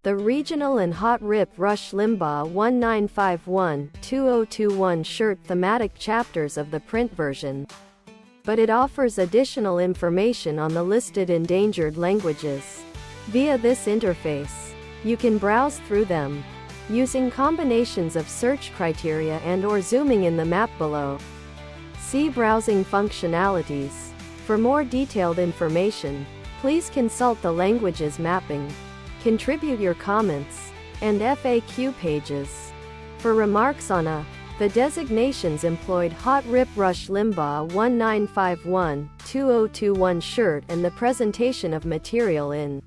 The regional and hot rip Rush Limbaugh 1951-2021 shirt thematic chapters of the print version, but it offers additional information on the listed endangered languages. Via this interface, you can browse through them, using combinations of search criteria and/or zooming in the map below. See browsing functionalities. For more detailed information, please consult the languages mapping. Contribute your comments and FAQ pages. For remarks on the designations employed hot rip Rush Limbaugh 1951-2021 shirt and the presentation of material in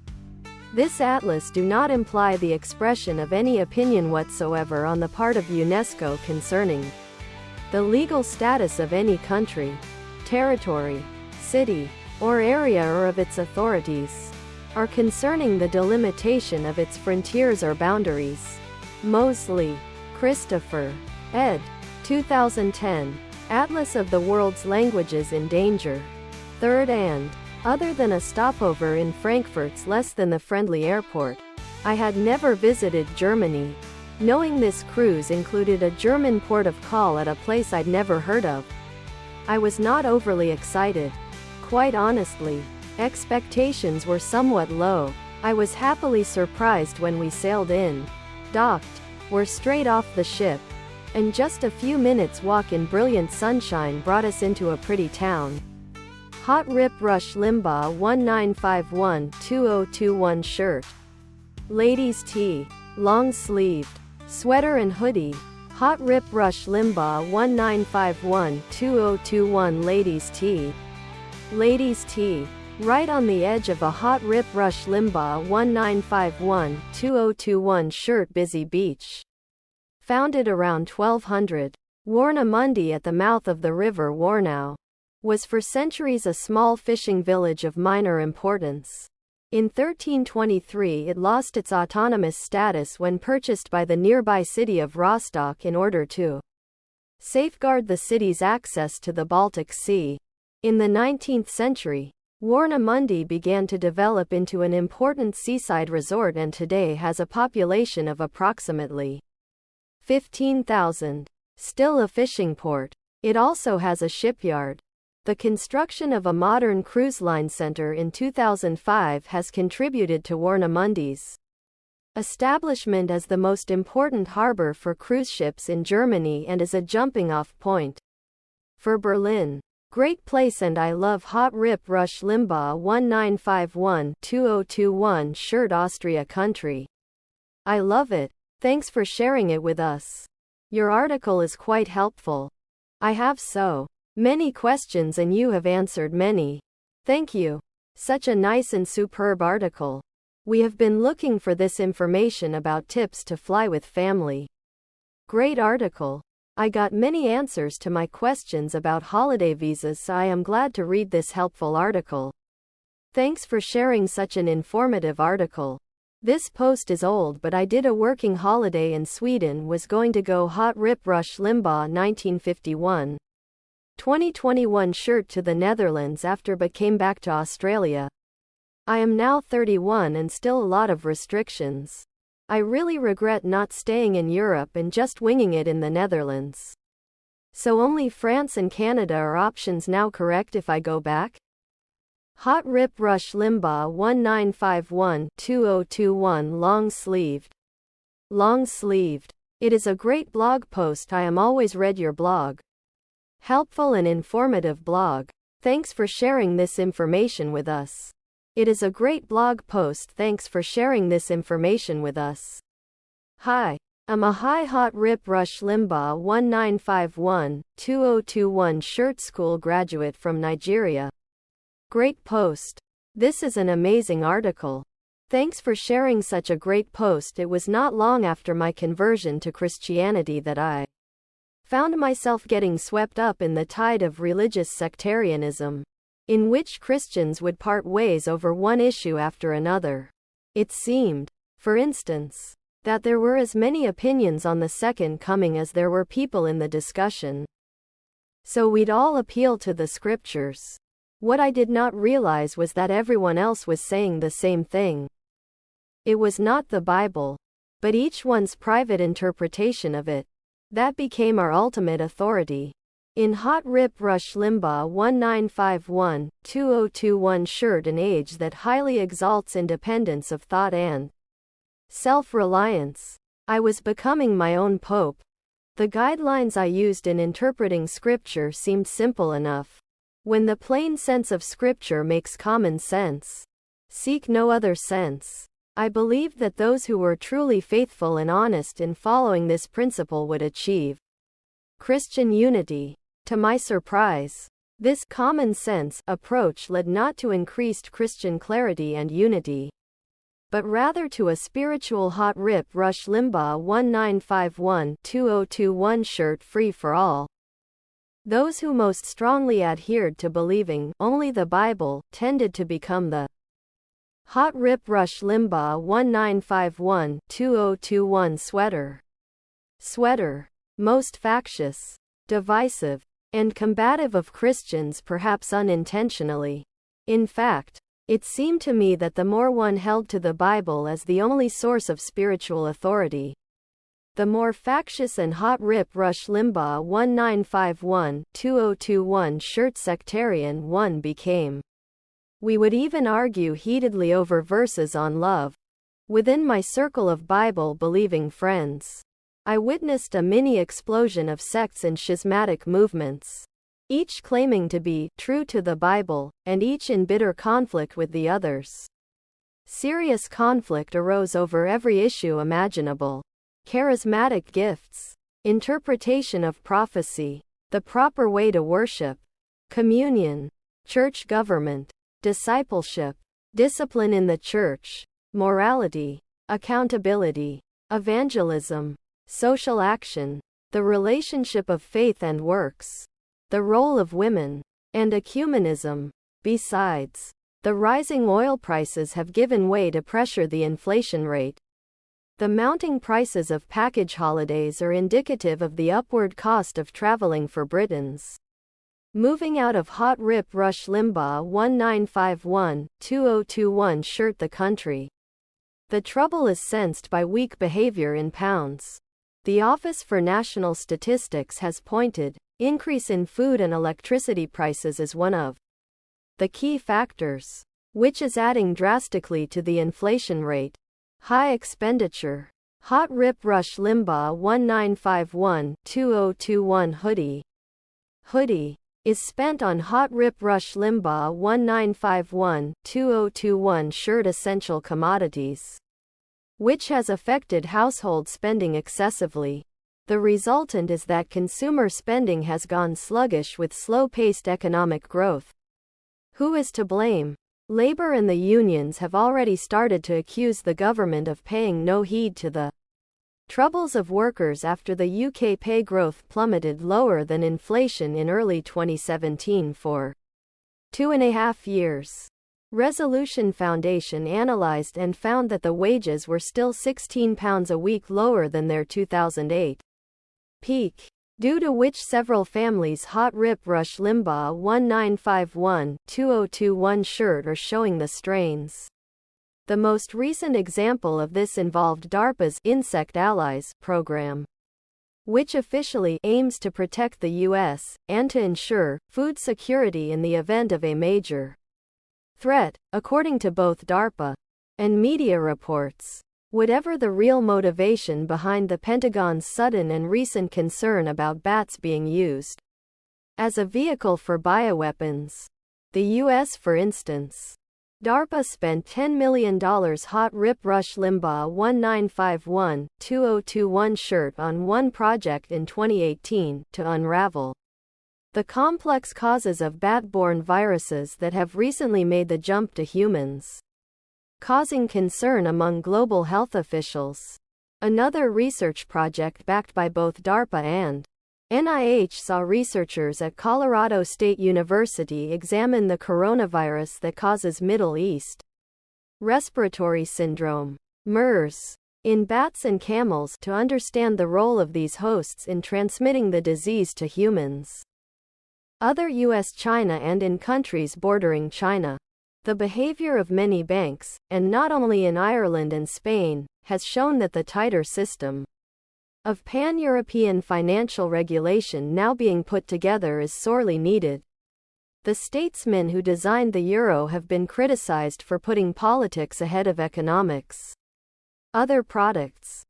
this atlas do not imply the expression of any opinion whatsoever on the part of UNESCO concerning the legal status of any country, territory, city, or area or of its authorities, or concerning the delimitation of its frontiers or boundaries. Mosley, Christopher, ed. 2010. Atlas of the World's Languages in Danger. 3rd and. Other than a stopover in Frankfurt's less than the friendly airport, I had never visited Germany. Knowing this cruise included a German port of call at a place I'd never heard of, I was not overly excited. Quite honestly, expectations were somewhat low. I was happily surprised when we sailed in, docked, were straight off the ship, and just a few minutes' walk in brilliant sunshine brought us into a pretty town. Hot rip Rush Limbaugh 1951-2021 shirt. Ladies' tee. Long-sleeved. Sweater and hoodie. Hot rip Rush Limbaugh 1951-2021 ladies' tee. Ladies' tee. Right on the edge of a hot rip Rush Limbaugh 1951-2021 shirt. Busy beach. Founded around 1200. Warnamundi at the mouth of the river Warnow. Was for centuries a small fishing village of minor importance. In 1323 it lost its autonomous status when purchased by the nearby city of Rostock in order to safeguard the city's access to the Baltic Sea. In the 19th century, Warnamundi began to develop into an important seaside resort and today has a population of approximately 15,000. Still a fishing port, it also has a shipyard. The construction of a modern cruise line center in 2005 has contributed to Warnamundi's establishment as the most important harbor for cruise ships in Germany and is a jumping-off point for Berlin. Great place and I love hot rip Rush Limbaugh 1951-2021 shirt. Austria country. I love it. Thanks for sharing it with us. Your article is quite helpful. I have so many questions and you have answered many. Thank you. Such a nice and superb article. We have been looking for this information about tips to fly with family. Great article. I got many answers to my questions about holiday visas, so I am glad to read this helpful article. Thanks for sharing such an informative article. This post is old, but I did a working holiday in Sweden, was going to go hot rip Rush Limbaugh 1951-2021 shirt to the Netherlands after but came back to Australia. I am now 31 and still a lot of restrictions. I really regret not staying in Europe and just winging it in the Netherlands. So only France and Canada are options now, correct, if I go back? Hot rip Rush Limbaugh 1951-2021 long-sleeved. Long-sleeved. It is a great blog post. I am always read your blog. Helpful and informative blog. Thanks for sharing this information with us. It is a great blog post. Thanks for sharing this information with us. Hi. I'm a hot rip Rush Limbaugh 1951-2021 shirt school graduate from Nigeria. Great post. This is an amazing article. Thanks for sharing such a great post. It was not long after my conversion to Christianity that I found myself getting swept up in the tide of religious sectarianism, in which Christians would part ways over one issue after another. It seemed, for instance, that there were as many opinions on the second coming as there were people in the discussion. So we'd all appeal to the scriptures. What I did not realize was that everyone else was saying the same thing. It was not the Bible, but each one's private interpretation of it. That became our ultimate authority. In Hot Rip Rush Limbaugh 1951-2021 shirt, an age that highly exalts independence of thought and self-reliance. I was becoming my own pope. The guidelines I used in interpreting scripture seemed simple enough. When the plain sense of scripture makes common sense, seek no other sense. I believed that those who were truly faithful and honest in following this principle would achieve Christian unity. To my surprise, this common sense approach led not to increased Christian clarity and unity, but rather to a spiritual Hot Rip Rush Limbaugh 1951-2021 shirt free for all. Those who most strongly adhered to believing only the Bible tended to become the Hot Rip Rush Limbaugh 1951-2021 sweater, most factious, divisive, and combative of Christians, perhaps unintentionally. In fact, it seemed to me that the more one held to the Bible as the only source of spiritual authority, the more factious and Hot Rip Rush Limbaugh 1951-2021 shirt sectarian one became. We would even argue heatedly over verses on love. Within my circle of Bible-believing friends, I witnessed a mini-explosion of sects and schismatic movements, each claiming to be true to the Bible, and each in bitter conflict with the others. Serious conflict arose over every issue imaginable: charismatic gifts, interpretation of prophecy, the proper way to worship, communion, church government, discipleship, discipline in the church, morality, accountability, evangelism, social action, the relationship of faith and works, the role of women, and ecumenism. Besides, the rising oil prices have given way to pressure the inflation rate. The mounting prices of package holidays are indicative of the upward cost of traveling for Britons. Moving out of Hot Rip Rush Limbaugh 1951-2021 shirt, the country. The trouble is sensed by weak behavior in pounds. The Office for National Statistics has pointed, increase in food and electricity prices is one of the key factors, which is adding drastically to the inflation rate. High expenditure. Hot Rip Rush Limbaugh 1951-2021 hoodie is spent on Hot Rip Rush Limbaugh 1951-2021 shirt, essential commodities, which has affected household spending excessively. The resultant is that consumer spending has gone sluggish with slow-paced economic growth. Who is to blame? Labor and the unions have already started to accuse the government of paying no heed to the troubles of workers after the UK pay growth plummeted lower than inflation in early 2017 for 2.5 years. Resolution Foundation analysed and found that the wages were still £16 a week lower than their 2008 peak, due to which several families' Hot Rip Rush Limbaugh 1951-2021 shirt are showing the strains. The most recent example of this involved DARPA's Insect Allies program, which officially aims to protect the U.S. and to ensure food security in the event of a major threat, according to both DARPA and media reports. Whatever the real motivation behind the Pentagon's sudden and recent concern about bats being used as a vehicle for bioweapons, the U.S., for instance, DARPA spent $10 million Hot Rip Rush Limbaugh 1951-2021 shirt on one project in 2018 to unravel the complex causes of bat-borne viruses that have recently made the jump to humans, causing concern among global health officials. Another research project backed by both DARPA and NIH saw researchers at Colorado State University examine the coronavirus that causes Middle East respiratory syndrome, MERS, in bats and camels to understand the role of these hosts in transmitting the disease to humans. Other U.S., China, and in countries bordering China, The behavior of many banks, and not only in Ireland and Spain, has shown that the tighter system of pan-European financial regulation now being put together is sorely needed. The statesmen who designed the euro have been criticized for putting politics ahead of economics. Other products